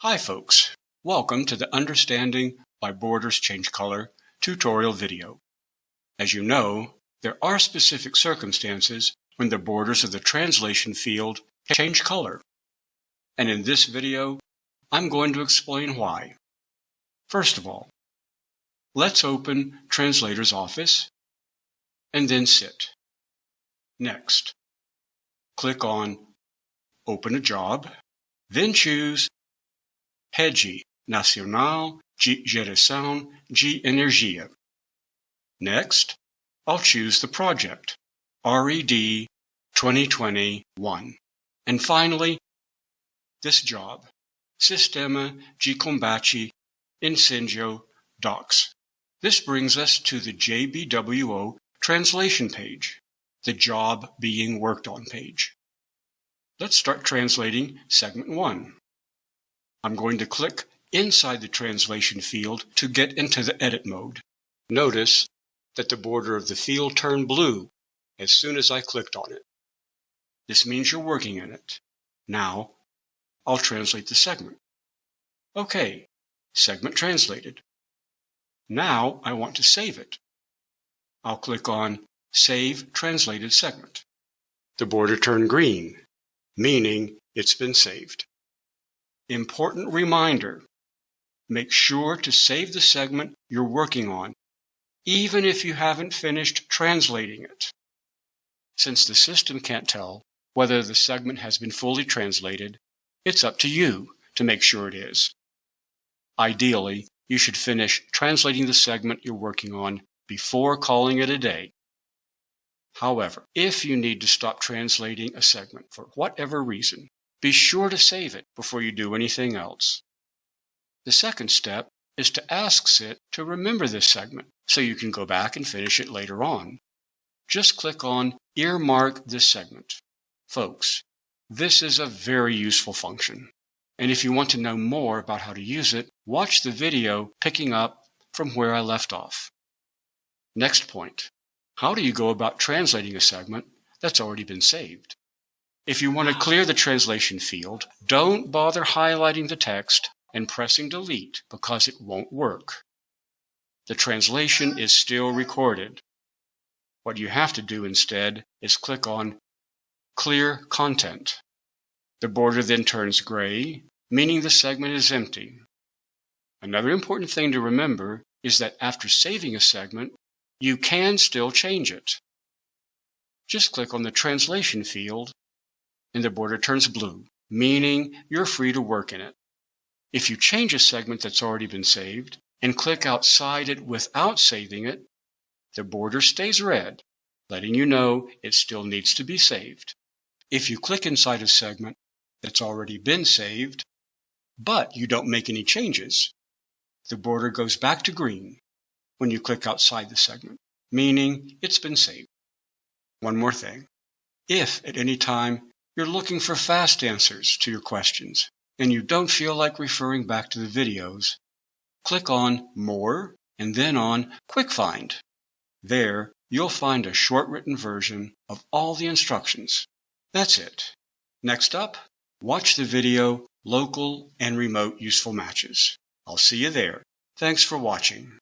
Hi folks, welcome to the Understanding Why Borders Change Color tutorial video. As you know, there are specific circumstances when the borders of the translation field change color. And in this video, I'm going to explain why. First of all, let's open Translator's Office and then sit. Next, click on Open a Job, then choose Rede Nacional de Geração de Energia. Next, I'll choose the project, RED 2021. And finally, this job, Sistema de Combate Incêndio Docs. This brings us to the JBWO translation page, the job being worked on page. Let's start translating segment 1. I'm going to click inside the translation field to get into the edit mode. Notice that the border of the field turned blue as soon as I clicked on it. This means you're working in it. Now, I'll translate the segment. Okay, segment translated. Now I want to save it. I'll click on Save Translated Segment. The border turned green, meaning it's been saved. Important reminder, make sure to save the segment you're working on, even if you haven't finished translating it. Since the system can't tell whether the segment has been fully translated, it's up to you to make sure it is. Ideally, you should finish translating the segment you're working on before calling it a day. However, if you need to stop translating a segment for whatever reason, be sure to save it before you do anything else. The second step is to ask SIT to remember this segment so you can go back and finish it later on. Just click on Earmark this segment. Folks, this is a very useful function. And if you want to know more about how to use it, watch the video picking up from where I left off. Next point. How do you go about translating a segment that's already been saved? If you want to clear the translation field, don't bother highlighting the text and pressing delete because it won't work. The translation is still recorded. What you have to do instead is click on Clear Content. The border then turns gray, meaning the segment is empty. Another important thing to remember is that after saving a segment, you can still change it. Just click on the translation field and the border turns blue, meaning you're free to work in it. If you change a segment that's already been saved and click outside it without saving it, the border stays red, letting you know it still needs to be saved. If you click inside a segment that's already been saved, but you don't make any changes, the border goes back to green when you click outside the segment, meaning it's been saved. One more thing. If at any time you're looking for fast answers to your questions and you don't feel like referring back to the videos, click on More and then on Quick Find. There, you'll find a short written version of all the instructions. That's it. Next up, watch the video Local and Remote Useful Matches. I'll see you there. Thanks for watching.